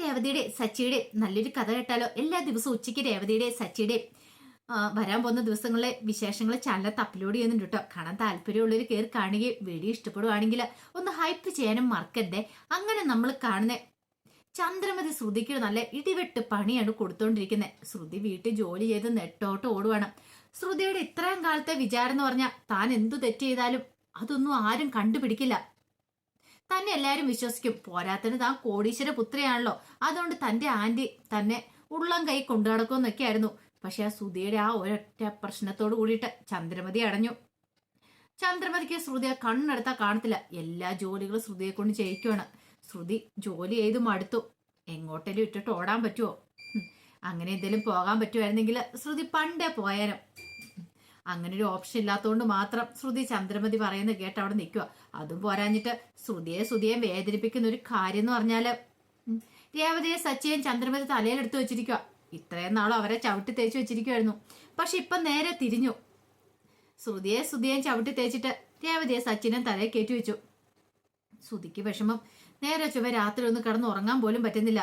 രേവതിയുടെ സച്ചിയുടെ നല്ലൊരു കഥ കേട്ടാലോ? എല്ലാ ദിവസവും ഉച്ചയ്ക്ക് രേവതിയുടെ സച്ചിയുടെ വരാൻ പോകുന്ന ദിവസങ്ങളിലെ വിശേഷങ്ങൾ ചാനലത്ത് അപ്ലോഡ് ചെയ്യുന്നുണ്ട് കേട്ടോ. കാണാൻ താല്പര്യമുള്ളവർ കയറി കാണുകയും വീഡിയോ ഇഷ്ടപ്പെടുവാണെങ്കിൽ ഒന്ന് ഹൈപ്പ് ചെയ്യാനും മറക്കരുതേ. അങ്ങനെ നമ്മൾ കാണുന്ന ചന്ദ്രമതി ശ്രുതിക്ക് നല്ല ഇടിവെട്ട് പണിയാണ് കൊടുത്തോണ്ടിരിക്കുന്നത്. ശ്രുതി വീട്ടിൽ ജോലി ചെയ്ത് നെട്ടോട്ട് ഓടുവാണ്. ശ്രുതിയുടെ ഇത്രയും കാലത്തെ വിചാരം എന്ന് പറഞ്ഞാൽ താൻ എന്തു തെറ്റ് ചെയ്താലും അതൊന്നും ആരും കണ്ടുപിടിക്കില്ല, തന്നെ എല്ലാരും വിശ്വസിക്കും. പോരാത്തിന് താൻ കോടീശ്വര പുത്രിയാണല്ലോ, അതുകൊണ്ട് തന്റെ ആന്റി തന്നെ ഉള്ളം കൈ കൊണ്ടു നടക്കുമെന്നൊക്കെയായിരുന്നു. പക്ഷെ ആ ശ്രുതിയുടെ ആ ഒരൊറ്റ പ്രശ്നത്തോട് കൂടിയിട്ട് ചന്ദ്രമതി അടഞ്ഞു. ചന്ദ്രമതിക്ക് ശ്രുതിയെ കണ്ണെടുത്താൽ കാണത്തില്ല. എല്ലാ ജോലികളും ശ്രുതിയെ കൊണ്ട് ചെയ്യിക്കുവാണ്. ശ്രുതി ജോലി ചെയ്ത് മടുത്തു. എങ്ങോട്ടേലും ഇട്ടിട്ട് ഓടാൻ പറ്റുമോ? അങ്ങനെ എന്തെങ്കിലും പോകാൻ പറ്റുമായിരുന്നെങ്കിൽ ശ്രുതി പണ്ടേ പോയാനും. അങ്ങനെ ഒരു ഓപ്ഷൻ ഇല്ലാത്തതുകൊണ്ട് മാത്രം ശ്രുതി ചന്ദ്രമതി പറയുന്നത് കേട്ട് അവിടെ നിൽക്കുക. അതും പോരാഞ്ഞിട്ട് ശ്രുതിയെ വേദനിപ്പിക്കുന്ന ഒരു കാര്യം എന്ന് പറഞ്ഞാല് രേവതിയെ സച്ചിയും ചന്ദ്രമതി തലയിലെടുത്ത് വെച്ചിരിക്കുക. ഇത്രയും നാളും അവരെ ചവിട്ടി തേച്ച് വെച്ചിരിക്കുമായിരുന്നു. പക്ഷെ ഇപ്പം നേരെ തിരിഞ്ഞു. ശ്രുതിയെ ചവിട്ടി തേച്ചിട്ട് രേവതിയെ സച്ചിനെ തലയിൽ കയറ്റി വെച്ചു. ശ്രുതിക്ക് വിഷമം. നേരെ ചുവ രാത്രി ഒന്ന് കിടന്ന് ഉറങ്ങാൻ പോലും പറ്റുന്നില്ല.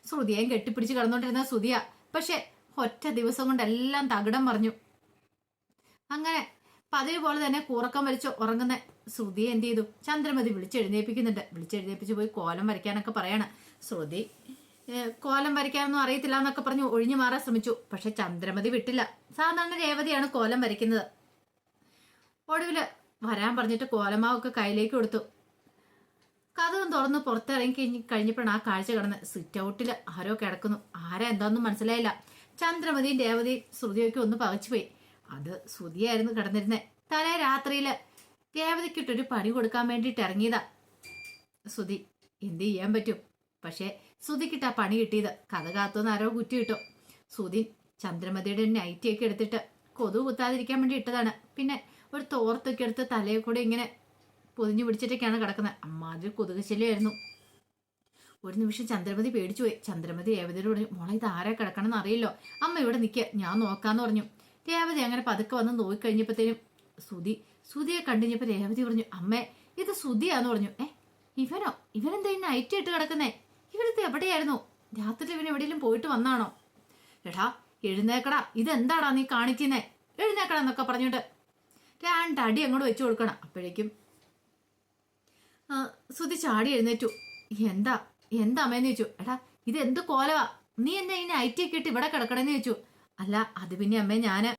ശ്രുതിയെയും കെട്ടിപ്പിടിച്ച് കിടന്നോണ്ടിരുന്ന ശ്രുതിയാ. പക്ഷെ ഒറ്റ ദിവസം കൊണ്ടെല്ലാം തകിടം മറിഞ്ഞു. അങ്ങനെ പതിവ് പോലെ തന്നെ കൂറക്കം വലിച്ച് ഉറങ്ങുന്ന ശ്രുതിയെ എന്ത് ചെയ്തു? ചന്ദ്രമതി വിളിച്ചെഴുന്നേപ്പിക്കുന്നുണ്ട്. വിളിച്ചെഴുന്നേപ്പിച്ച് പോയി കോലം വരയ്ക്കാനൊക്കെ പറയാണ്. ശ്രുതി കോലം വരയ്ക്കാനൊന്നും അറിയത്തില്ല എന്നൊക്കെ പറഞ്ഞ് ഒഴിഞ്ഞു മാറാൻ ശ്രമിച്ചു. പക്ഷെ ചന്ദ്രമതി വിട്ടില്ല. സാധാരണ രേവതിയാണ് കോലം വരയ്ക്കുന്നത്. ഒടുവില് വരാൻ പറഞ്ഞിട്ട് കോലമാവൊക്കെ കയ്യിലേക്ക് കൊടുത്തു. കഥകം തുറന്ന് പുറത്തിറങ്ങി കഴിഞ്ഞപ്പോഴാണ് ആ കാഴ്ച കിടന്ന്. സിറ്റ് ഔട്ടിൽ ആരോ കിടക്കുന്നു. ആരാ എന്താണെന്നും മനസ്സിലായില്ല. ചന്ദ്രമതിയും രേവതിയും ശ്രുതിയൊക്കെ ഒന്ന് പകച്ചുപോയി. അത് ശ്രുതിയായിരുന്നു കിടന്നിരുന്നേ. തലേ രാത്രിയില് രേവതിക്കിട്ടൊരു പണി കൊടുക്കാൻ വേണ്ടിയിട്ട് ഇറങ്ങിയതാ ശ്രുതി. എന്ത് ചെയ്യാൻ പറ്റും? പക്ഷെ ശ്രുതിക്കിട്ട് ആ പണി കിട്ടിയത് കഥ കാത്തുനിന്ന് ആരോ കുറ്റി കിട്ടും. ശ്രുതി ചന്ദ്രമതിയുടെ നൈറ്റിയൊക്കെ എടുത്തിട്ട് കൊതു കുത്താതിരിക്കാൻ വേണ്ടി ഇട്ടതാണ്. പിന്നെ ഒരു തോർത്തൊക്കെ എടുത്ത് തലയെ കൂടെ ഇങ്ങനെ പൊതിഞ്ഞു പിടിച്ചിട്ടൊക്കെയാണ് കിടക്കുന്നത്. അമ്മാതിരി കൊതുക് ശല്യമായിരുന്നു. ഒരു നിമിഷം ചന്ദ്രമതി പേടിച്ചു പോയി. ചന്ദ്രമതി രേവതിയോട് പറഞ്ഞു, മോളെ ഇത് ആരാ കിടക്കണമെന്ന് അറിയില്ലോ, അമ്മ ഇവിടെ നിൽക്കുക, ഞാൻ നോക്കാന്ന് പറഞ്ഞു. രേവതി അങ്ങനെ പതുക്കെ വന്ന് നോക്കിക്കഴിഞ്ഞപ്പോഴത്തേനും ശ്രുതിയെ കണ്ടുകഴിഞ്ഞപ്പോൾ രേവതി പറഞ്ഞു, അമ്മേ ഇത് ശ്രുതിയാന്ന് പറഞ്ഞു. ഇവനെന്താ നൈറ്റ് ഇട്ട് കിടക്കുന്നേ? ഇവരത്തെ എവിടെയായിരുന്നു? രാത്രി ഇവൻ എവിടെയെങ്കിലും പോയിട്ട് വന്നാണോ? എടാ എഴുന്നേക്കടാ, ഇതെന്താടാ നീ കാണിക്കുന്നേ? എഴുന്നേക്കടാ എന്നൊക്കെ പറഞ്ഞിട്ട് രണ്ടടി അങ്ങോട്ട് വെച്ചു കൊടുക്കണം. അപ്പോഴേക്കും ശ്രുതി ചാടി എഴുന്നേറ്റു. എന്താ അമ്മേന്ന് ചോദിച്ചു. എടാ ഇത് എന്ത് കോലവാ, നീ എന്താ ഈ നൈറ്റിയൊക്കെ ഇട്ട് ഇവിടെ കിടക്കണമെന്ന് ചോദിച്ചു. അല്ല അത് പിന്നെ അമ്മേ ഞാന്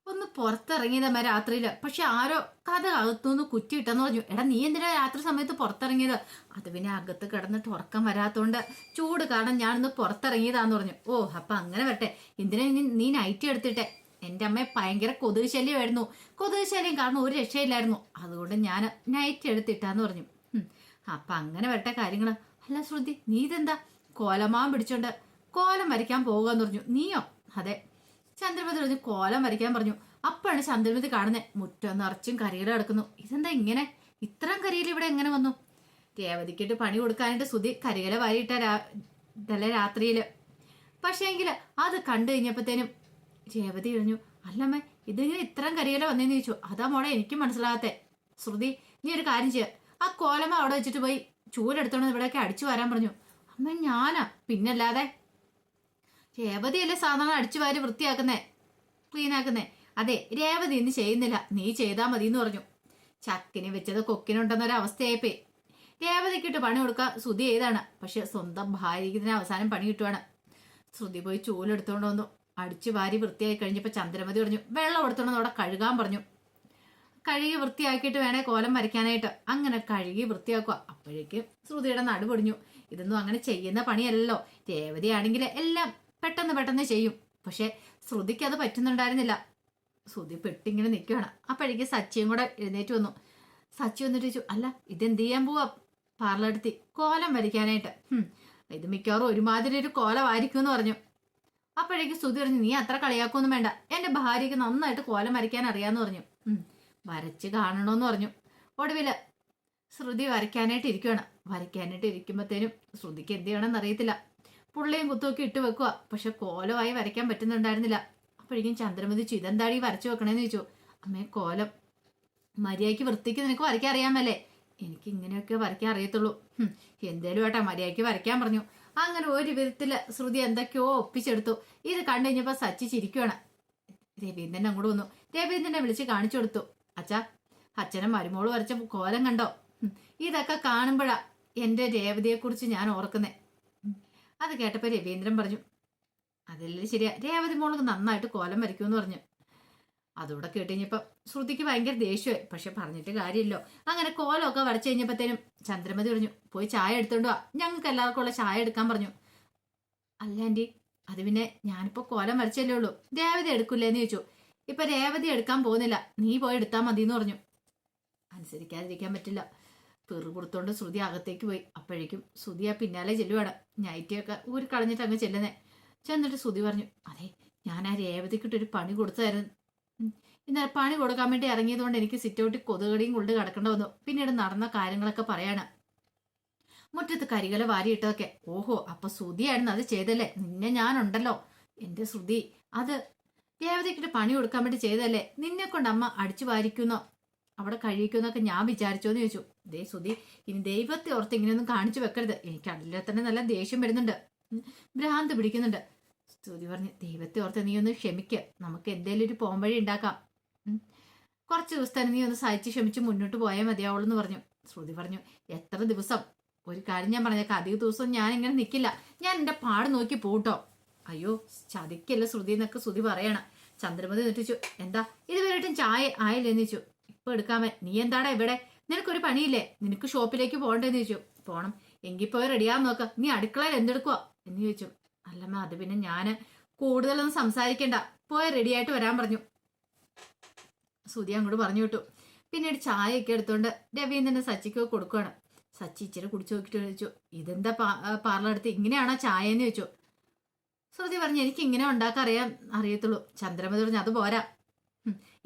ഒന്ന് പുറത്തിറങ്ങിയതമ്മ രാത്രിയില്. പക്ഷെ ആരോ കഥ അകത്തുനിന്ന് കുറ്റിയിട്ടെന്ന് പറഞ്ഞു. എടാ നീ എന്തിനാ രാത്രി സമയത്ത് പുറത്തിറങ്ങിയത്? അത് പിന്നെ അകത്ത് കിടന്നിട്ട് ഉറക്കം വരാത്തോണ്ട് ചൂട് കാരണം ഞാനൊന്ന് പുറത്തിറങ്ങിയതാന്ന് പറഞ്ഞു. ഓ അപ്പൊ അങ്ങനെ വരട്ടെ, എന്തിനാ നീ നൈറ്റി എടുത്തിട്ടെ? എൻ്റെ അമ്മ ഭയങ്കര കൊതുക് ശല്യമായിരുന്നു. കൊതുക് ശല്യം കാരണം ഒരു രക്ഷയില്ലായിരുന്നു, അതുകൊണ്ട് ഞാൻ നൈറ്റ് എടുത്തിട്ടാന്ന് പറഞ്ഞു. അപ്പൊ അങ്ങനെ വരട്ടെ കാര്യങ്ങള്. അല്ല ശ്രുതി, നീ ഇതെന്താ കോലമാവൻ പിടിച്ചോണ്ട് കോലം വരയ്ക്കാൻ പോകുകയെന്ന് പറഞ്ഞു. നീയോ? അതെ. ചന്ദ്രമതി പറഞ്ഞു കോലം വരയ്ക്കാൻ പറഞ്ഞു. അപ്പോഴാണ് ചന്ദ്രമതി കാണുന്നത് മുറ്റം നിറച്ചും കരിയില കിടക്കുന്നു. ഇതെന്താ ഇങ്ങനെ ഇത്രയും കരിയില ഇവിടെ എങ്ങനെ വന്നു? രേവതിക്കിട്ട് പണി കൊടുക്കാനായിട്ട് ശ്രുതി കരിയില വാരിയിട്ട രാത്രിയില്. പക്ഷേ എങ്കില് അത് കണ്ടു കഴിഞ്ഞപ്പോഴത്തേനും രേവതി കഴിഞ്ഞു, അല്ലമ്മേ ഇതിങ്ങനെ ഇത്രയും കരിയില വന്നേന്ന് ചോദിച്ചു. അതാ മോളെ എനിക്ക് മനസ്സിലാകത്തെ. ശ്രുതി നീ ഒരു കാര്യം ചെയ്യുക, ആ കോലമ അവിടെ വെച്ചിട്ട് പോയി ചൂലെടുത്തോണ്ട് ഇവിടെയൊക്കെ അടിച്ചു വരാൻ പറഞ്ഞു. അമ്മ ഞാനാ? പിന്നല്ലാതെ രേവതിയല്ലേ സാധാരണ അടിച്ചു വാരി വൃത്തിയാക്കുന്നേ, ക്ലീനാക്കുന്നേ. അതെ രേവതി ഇന്ന് ചെയ്യുന്നില്ല, നീ ചെയ്താൽ മതി എന്ന് പറഞ്ഞു. ചക്കിന് വെച്ചത് കൊക്കിനുണ്ടെന്നൊരവസ്ഥയായിപ്പോയി. രേവതിക്കിട്ട് പണി കൊടുക്കാൻ ശ്രുതി ചെയ്താണ്. പക്ഷെ സ്വന്തം ഭാര്യയ്ക്ക് ഇതിന് അവസാനം പണി കിട്ടുവാണ്. ശ്രുതി പോയി ചൂലെടുത്തോണ്ട് വന്നു. അടിച്ചു വാരി വൃത്തിയായി കഴിഞ്ഞപ്പോൾ ചന്ദ്രമതി പറഞ്ഞു വെള്ളം എടുത്തോണ്ട് അവിടെ കഴുകാൻ പറഞ്ഞു. കഴുകി വൃത്തിയാക്കിയിട്ട് വേണേ കോലം വരയ്ക്കാനായിട്ട്. അങ്ങനെ കഴുകി വൃത്തിയാക്കുക. അപ്പോഴേക്ക് ശ്രുതിയുടെ നടു പൊടിഞ്ഞു. ഇതൊന്നും അങ്ങനെ ചെയ്യുന്ന പണിയല്ലല്ലോ. രേവതി ആണെങ്കിൽ എല്ലാം പെട്ടെന്ന് ചെയ്യും. പക്ഷെ ശ്രുതിക്ക് അത് പറ്റുന്നുണ്ടായിരുന്നില്ല. ശ്രുതി പെട്ടിങ്ങനെ നിൽക്കുകയാണ്. അപ്പോഴേക്ക് സച്ചിയും കൂടെ എഴുന്നേറ്റ് വന്നു. സച്ചി വന്നിട്ട് ചോദിച്ചു, അല്ല ഇതെന്ത് ചെയ്യാൻ പോവാ? പാർലടുത്തി കോലം വരയ്ക്കാനായിട്ട്. ഇത് മിക്കവാറും ഒരുമാതിരി ഒരു കോലമായിരിക്കും എന്ന് പറഞ്ഞു. അപ്പോഴേക്ക് ശ്രുതി പറഞ്ഞു, നീ അത്ര കളിയാക്കൊന്നും വേണ്ട, എന്റെ ഭാര്യയ്ക്ക് നന്നായിട്ട് കോലം വരയ്ക്കാൻ അറിയാന്ന് പറഞ്ഞു. വരച്ച് കാണണോന്ന് പറഞ്ഞു. ഒടുവില് ശ്രുതി വരയ്ക്കാനായിട്ട് ഇരിക്കുമ്പോഴത്തേനും ശ്രുതിക്ക് എന്ത് ചെയ്യണമെന്ന് അറിയത്തില്ല. പുള്ളിയും കുത്തുമൊക്കെ ഇട്ട് വെക്കുക. പക്ഷെ കോലമായി വരയ്ക്കാൻ പറ്റുന്നുണ്ടായിരുന്നില്ല. അപ്പോഴേക്കും ചന്ദ്രമതി ചിതെന്താടി വരച്ചു വെക്കണേന്ന് ചോദിച്ചു. അമ്മേ കോലം മര്യാദയ്ക്ക് വൃത്തിക്ക് നിനക്ക് വരയ്ക്കാൻ അറിയാമല്ലേ? എനിക്ക് ഇങ്ങനെയൊക്കെ വരയ്ക്കാൻ അറിയത്തുള്ളൂ. എന്തേലും ഏട്ടാ മര്യാദയ്ക്ക് വരയ്ക്കാൻ പറഞ്ഞു. അങ്ങനെ ഒരു വിധത്തില് ശ്രുതി എന്തൊക്കെയോ ഒപ്പിച്ചെടുത്തു. ഇത് കണ്ടു കഴിഞ്ഞപ്പോ സച്ചി ചിരിക്കുവാണ്. രവീന്ദ്രൻ അങ്ങോട്ട് വന്നു. രവീന്ദ്രനെ വിളിച്ച് കാണിച്ചു കൊടുത്തു. അച്ഛാ, അച്ഛനും മരുമോള് വരച്ച കോലം കണ്ടോ? ഇതൊക്കെ കാണുമ്പോഴാ എന്റെ രേവതിയെ കുറിച്ച് ഞാൻ ഓർക്കുന്നേ. അത് കേട്ടപ്പോ രവീന്ദ്രൻ പറഞ്ഞു, അതല്ലേ ശരിയാ, രേവതി മോൾക്ക് നന്നായിട്ട് കോലം വരയ്ക്കുമെന്ന് പറഞ്ഞു. അതോടെ കേട്ടുകഴിഞ്ഞപ്പോ ശ്രുതിക്ക് ഭയങ്കര ദേഷ്യമായി. പക്ഷെ പറഞ്ഞിട്ട് കാര്യമില്ലോ. അങ്ങനെ കോലമൊക്കെ വരച്ചു കഴിഞ്ഞപ്പോഴത്തേനും ചന്ദ്രമതി പറഞ്ഞു, പോയി ചായ എടുത്തോണ്ട് വാ, ഞങ്ങൾക്ക് എല്ലാവർക്കും ഉള്ള ചായ എടുക്കാൻ പറഞ്ഞു. അല്ല ആന്റി, അത് പിന്നെ ഞാനിപ്പോ കോലം വരച്ചല്ലേ ഉള്ളൂ, രേവതി എടുക്കില്ലേന്ന് ചോദിച്ചു. ഇപ്പൊ രേവതി എടുക്കാൻ പോകുന്നില്ല, നീ പോയി എടുത്താ മതി എന്ന് പറഞ്ഞു. അനുസരിക്കാതിരിക്കാൻ പറ്റില്ല. പിറുപുറത്തോണ്ട് ശ്രുതി അകത്തേക്ക് പോയി. അപ്പോഴേക്കും ശ്രുതി ആ പിന്നാലെ ചെല്ലുവാണ്. നൈറ്റിയൊക്കെ ഊരി കളഞ്ഞിട്ട് അങ്ങ് ചെല്ലുന്നേ. ചെന്നിട്ട് ശ്രുതി പറഞ്ഞു, അതെ, ഞാൻ ആ രേവതിക്കിട്ടൊരു പണി കൊടുത്തായിരുന്നു. എന്നാൽ പണി കൊടുക്കാൻ വേണ്ടി ഇറങ്ങിയതുകൊണ്ട് എനിക്ക് സിറ്റൗട്ടിൽ കൊതുകടിയും കൊണ്ട് കിടക്കേണ്ട വന്നു. പിന്നീട് നടന്ന കാര്യങ്ങളൊക്കെ പറയാണ്. മുറ്റത്ത് കരികല വാരിയിട്ടതൊക്കെ. ഓഹോ, അപ്പൊ ശ്രുതിയായിരുന്നു അത് ചെയ്തല്ലേ? നിന്നെ ഞാനുണ്ടല്ലോ എന്റെ ശ്രുതി, അത് രേവതിക്കിട്ട് പണി കൊടുക്കാൻ വേണ്ടി ചെയ്തല്ലേ? നിന്നെ കൊണ്ട് അമ്മ അടിച്ചു വാരിക്കുന്നോ അവിടെ കഴിയിക്കുന്നൊക്കെ ഞാൻ വിചാരിച്ചോന്ന് ചോദിച്ചു. ദേ ശ്രുതി, ഇനി ദൈവത്തെ ഓർത്ത് ഇങ്ങനെയൊന്നും കാണിച്ചു വെക്കരുത്. എനിക്ക് അതിലെ തന്നെ നല്ല ദേഷ്യം വരുന്നുണ്ട്, ഭ്രാന്ത് പിടിക്കുന്നുണ്ട്. ശ്രുതി പറഞ്ഞു, ദൈവത്തെ ഓർത്ത് നീ ഒന്ന് ക്ഷമിക്കുക, നമുക്ക് എന്തേലും ഒരു പോംവഴി ഉണ്ടാക്കാം. കുറച്ച് ദിവസത്തെ നീ ഒന്ന് സഹിച്ച് ക്ഷമിച്ച് മുന്നോട്ട് പോയാൽ മതിയാവുള്ളൂ പറഞ്ഞു. ശ്രുതി പറഞ്ഞു, എത്ര ദിവസം? ഒരു കാര്യം ഞാൻ പറഞ്ഞേക്കാം, അധിക ദിവസം ഞാൻ ഇങ്ങനെ നിൽക്കില്ല, ഞാൻ എന്റെ പാട് നോക്കി പോട്ടോ. അയ്യോ ചതിക്കല്ല ശ്രുതി എന്നൊക്കെ ശ്രുതി പറയണ. ചന്ദ്രമതി നെട്ടിച്ചു, എന്താ ഇതുവരെയായിട്ടും ചായ ആയില്ലെന്ന് ചോദിച്ചു. ഇപ്പൊ എടുക്കാമേ, നീ എന്താടാ ഇവിടെ? നിനക്കൊരു പണിയില്ലേ? നിനക്ക് ഷോപ്പിലേക്ക് പോകണ്ടേന്ന് ചോദിച്ചു. പോണം, എങ്കിൽ പോയി റെഡിയാകാൻ നോക്ക, നീ അടുക്കളയിൽ എന്തെടുക്കുക എന്ന് ചോദിച്ചു. അല്ലമ്മ, അത് പിന്നെ ഞാന് കൂടുതലൊന്നും സംസാരിക്കണ്ട, പോയി റെഡിയായിട്ട് വരാൻ പറഞ്ഞു. ശ്രുതി അങ്ങോട്ട് പറഞ്ഞു വിട്ടു. പിന്നീട് ചായയൊക്കെ എടുത്തോണ്ട് രവീന്ദ്രന്റെ സച്ചിക്ക് കൊടുക്കുകയാണ്. സച്ചി ഇച്ചിരി കുടിച്ചു നോക്കിട്ട് ചോദിച്ചു, ഇതെന്താ പാർലടുത്ത് ഇങ്ങനെയാണോ ചായ എന്ന് ചോദിച്ചു. ശ്രുതി പറഞ്ഞു, എനിക്ക് ഇങ്ങനെ ഉണ്ടാക്കാൻ അറിയത്തുള്ളൂ. ചന്ദ്രമതി പറഞ്ഞു, അത് പോരാ,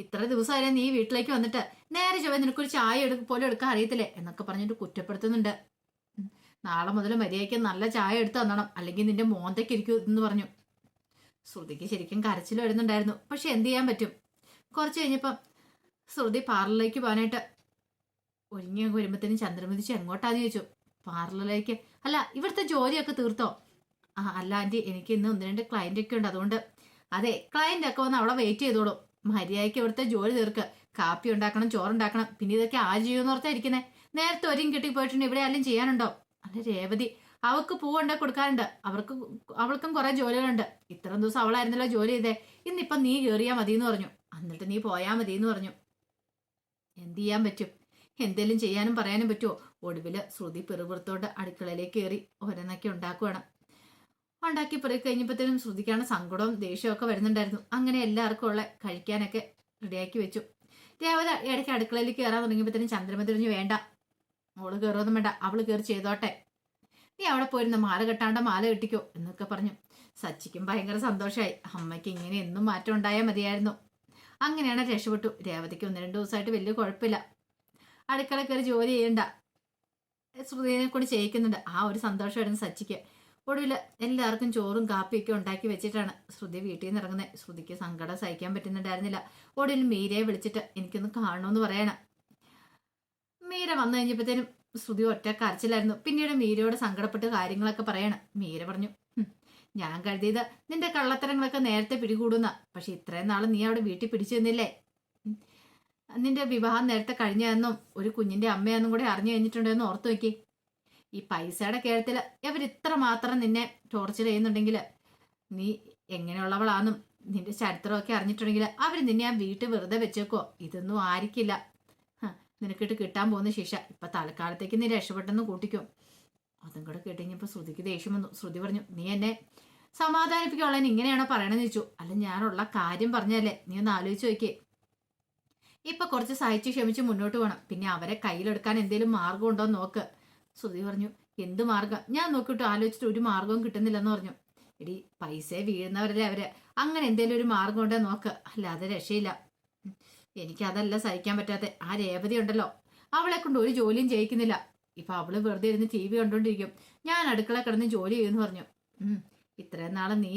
ഇത്ര ദിവസമായാലും നീ വീട്ടിലേക്ക് വന്നിട്ട് നേരെ ചൊവ്വ നിനക്കൊരു ചായ പോലും എടുക്കാൻ അറിയത്തില്ലേ എന്നൊക്കെ പറഞ്ഞിട്ട് കുറ്റപ്പെടുത്തുന്നുണ്ട്. നാളെ മുതൽ മര്യാദയ്ക്ക് നല്ല ചായ എടുത്ത് തന്നണം, അല്ലെങ്കിൽ നിന്റെ മോന്തയ്ക്ക് ഇരിക്കും എന്ന് പറഞ്ഞു. ശ്രുതിക്ക് ശരിക്കും കരച്ചിൽ വരുന്നുണ്ടായിരുന്നു. പക്ഷെ എന്ത് ചെയ്യാൻ പറ്റും? കുറച്ച് കഴിഞ്ഞപ്പം ശ്രുതി പാർലറിലേക്ക് പോകാനായിട്ട് ഒരുങ്ങി വരുമ്പത്തേനും ചന്ദ്രമതി എങ്ങോട്ടാന്ന് ചോദിച്ചു. പാർലറിലേക്ക്. അല്ല, ഇവിടുത്തെ ജോലിയൊക്കെ തീർത്തോ? അല്ല ആന്റി, എനിക്ക് ഇന്ന് 1-2 ക്ലയന്റ് ഒക്കെ ഉണ്ട്, അതുകൊണ്ട്. അതെ, ക്ലയന്റ് ഒക്കെ വന്ന് അവിടെ വെയിറ്റ് ചെയ്തോളൂ. മര്യാദയ്ക്ക് ഇവിടുത്തെ ജോലി തീർക്ക്. കാപ്പി ഉണ്ടാക്കണം, ചോറുണ്ടാക്കണം, പിന്നെ ഇതൊക്കെ ആര് ചെയ്യുമെന്ന് ഓർത്താ ഇരിക്കുന്നേ? നേരത്തെ ഒരുങ്ങി കിട്ടി പോയിട്ടുണ്ട്, ഇവിടെ ആരും ചെയ്യാനുണ്ടോ? അല്ല രേവതി, അവൾക്ക് പൂവുണ്ട കൊടുക്കാനുണ്ട്, അവൾക്കും കുറെ ജോലികളുണ്ട്. ഇത്രയും ദിവസം അവളായിരുന്നല്ലോ ജോലി ചെയ്തേ, ഇന്നിപ്പം നീ കയറിയാ മതി എന്ന് പറഞ്ഞു. എന്നിട്ട് നീ പോയാ മതി എന്ന് പറഞ്ഞു. എന്ത് ചെയ്യാൻ പറ്റും? എന്തേലും ചെയ്യാനും പറയാനും പറ്റുമോ? ഒടുവില് ശ്രുതി പിറുപുറത്തോട്ട് അടുക്കളയിലേക്ക് കയറി ഓരോന്നൊക്കെ ഉണ്ടാക്കുവാണ്. ഉണ്ടാക്കി പിറകെ കഴിഞ്ഞപ്പോഴത്തേനും ശ്രുതിക്കാണ് സങ്കടവും ദേഷ്യവും ഒക്കെ വരുന്നുണ്ടായിരുന്നു. അങ്ങനെ എല്ലാവർക്കും ഉള്ള കഴിക്കാനൊക്കെ റെഡിയാക്കി വെച്ചു. രേവതി ഇടയ്ക്ക് അടുക്കളയിൽ കയറാൻ തുടങ്ങിയപ്പോഴത്തേനും ചന്ദ്രമതി പറഞ്ഞു, വേണ്ട, അവള് കയറുമൊന്നും വേണ്ട, അവള് കയറി ചെയ്തോട്ടെ, നീ അവിടെ പോയിരുന്ന മാല കെട്ടാണ്ട മാല കെട്ടിക്കോ എന്നൊക്കെ പറഞ്ഞു. സച്ചിക്കും ഭയങ്കര സന്തോഷമായി. അമ്മയ്ക്ക് ഇങ്ങനെ എന്നും മാറ്റം ഉണ്ടായാൽ മതിയായിരുന്നു. അങ്ങനെയാണ് രക്ഷപ്പെട്ടു. രേവതിക്ക് 1-2 ദിവസമായിട്ട് വലിയ കുഴപ്പമില്ല. അടുക്കള കയറി ജോലി ചെയ്യണ്ട, ശ്രുതിനെ കൊണ്ട് ചെയ്യിക്കുന്നുണ്ട്. ആ ഒരു സന്തോഷമായിരുന്നു സച്ചിക്ക്. ഒടുവിൽ എല്ലാവർക്കും ചോറും കാപ്പിയൊക്കെ ഉണ്ടാക്കി വെച്ചിട്ടാണ് ശ്രുതി വീട്ടിൽ നിന്ന് ഇറങ്ങുന്നത്. ശ്രുതിക്ക് സങ്കടം സഹിക്കാൻ പറ്റുന്നുണ്ടായിരുന്നില്ല. ഒടുവിൽ മീരയെ വിളിച്ചിട്ട് എനിക്കൊന്ന് കാണണമെന്ന് പറയണം. മീര വന്നു കഴിഞ്ഞപ്പോഴത്തേനും ശ്രുതി ഒറ്റ കരച്ചിലായിരുന്നു. പിന്നീട് മീരയോട് സങ്കടപ്പെട്ട് കാര്യങ്ങളൊക്കെ പറയണം. മീര പറഞ്ഞു, ഞാൻ കരുതിയത് നിന്റെ കള്ളത്തരങ്ങളൊക്കെ നേരത്തെ പിടികൂടുന്ന, പക്ഷെ ഇത്രയും നാള് നീ അവിടെ വീട്ടിൽ പിടിച്ചു നിന്നില്ലേ? നിന്റെ വിവാഹം നേരത്തെ കഴിഞ്ഞെന്നും ഒരു കുഞ്ഞിന്റെ അമ്മയെന്നും കൂടെ അറിഞ്ഞു കഴിഞ്ഞിട്ടുണ്ടെന്ന് ഓർത്തു നോക്കി. ഈ പൈസയുടെ കേരളത്തിൽ ഇവർ ഇത്ര മാത്രം നിന്നെ ടോർച്ചർ ചെയ്യുന്നുണ്ടെങ്കിൽ നീ എങ്ങനെയുള്ളവളാന്നും നിന്റെ ചരിത്രമൊക്കെ അറിഞ്ഞിട്ടുണ്ടെങ്കിൽ അവർ നിന്നെ ആ വീട്ടിൽ വെറുതെ വെച്ചേക്കോ? ഇതൊന്നും ആയിരിക്കില്ല. നിനക്കിട്ട് കിട്ടാൻ പോകുന്ന ശിക്ഷ. ഇപ്പൊ തൽക്കാലത്തേക്ക് നീ രക്ഷപ്പെട്ടെന്ന് കൂട്ടിക്കും. അതും കൂടെ കേട്ടുകഴിഞ്ഞപ്പോ ശ്രുതിക്ക് ദേഷ്യം വന്നു. ശ്രുതി പറഞ്ഞു, നീ എന്നെ സമാധാനിപ്പിക്കാനുള്ള ഇങ്ങനെയാണോ പറയണെന്ന് ചോദിച്ചു. അല്ല, ഞാനുള്ള കാര്യം പറഞ്ഞല്ലേ, നീ ഒന്ന് ആലോചിച്ച് നോക്കിയേ. ഇപ്പൊ കുറച്ച് സഹിച്ച് ക്ഷമിച്ച് മുന്നോട്ട് പോകണം. പിന്നെ അവരെ കയ്യിലെടുക്കാൻ എന്തെങ്കിലും മാർഗം ഉണ്ടോ നോക്ക്. ശ്രുതി പറഞ്ഞു, എന്ത് മാർഗം? ഞാൻ നോക്കിയിട്ട് ആലോചിച്ചിട്ട് ഒരു മാർഗവും കിട്ടുന്നില്ലെന്ന് പറഞ്ഞു. എടി, പൈസ വീഴുന്നവരല്ലേ അവര്, അങ്ങനെ എന്തെങ്കിലും ഒരു മാർഗം ഉണ്ടോ നോക്ക്, അല്ലാതെ രക്ഷയില്ല. എനിക്കതല്ല സഹിക്കാൻ പറ്റാത്ത. ആ രേവതി ഉണ്ടല്ലോ, അവളെ കൊണ്ട് ഒരു ജോലിയും ചെയ്യിക്കുന്നില്ല. ഇപ്പൊ അവള് വെറുതെ ഇരുന്ന് TV കണ്ടോണ്ടിരിക്കും, ഞാൻ അടുക്കള കിടന്ന് ജോലി ചെയ്യുമെന്ന് പറഞ്ഞു. ഇത്രയും നാളെ നീ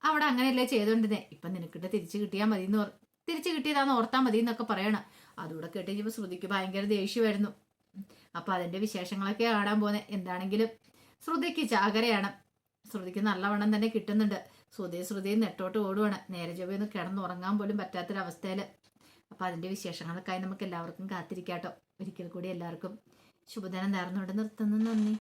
അവിടെ അങ്ങനെയല്ലേ ചെയ്തോണ്ടിരുന്നേ, ഇപ്പൊ നിനക്കിട്ട് തിരിച്ചു കിട്ടിയാൽ മതി എന്ന് തിരിച്ചു കിട്ടിയതാന്ന് ഓർത്താൽ മതി എന്നൊക്കെ പറയണം. അതുകൂടെ കേട്ടുകഴിഞ്ഞപ്പോ ശ്രുതിക്ക് ഭയങ്കര ദേഷ്യമായിരുന്നു. അപ്പൊ അതിന്റെ വിശേഷങ്ങളൊക്കെ കാണാൻ പോകുന്നത്. എന്താണെങ്കിലും ശ്രുതിക്ക് ചാകരയാണ്. ശ്രുതിക്ക് നല്ലവണ്ണം തന്നെ കിട്ടുന്നുണ്ട്. ശ്രുതിയും നെട്ടോട്ട് ഓടുവാണ്. നേരെ ചൊവ്വയൊന്ന് കിടന്നുറങ്ങാൻ പോലും പറ്റാത്തൊരവസ്ഥയില്. അപ്പൊ അതിന്റെ വിശേഷങ്ങൾക്കായി നമുക്ക് എല്ലാവർക്കും കാത്തിരിക്കാട്ടോ. ഒരിക്കൽ കൂടി എല്ലാവർക്കും ശുഭദിനം നേർന്നുകൊണ്ട് നിർത്തുന്നു. നന്ദി.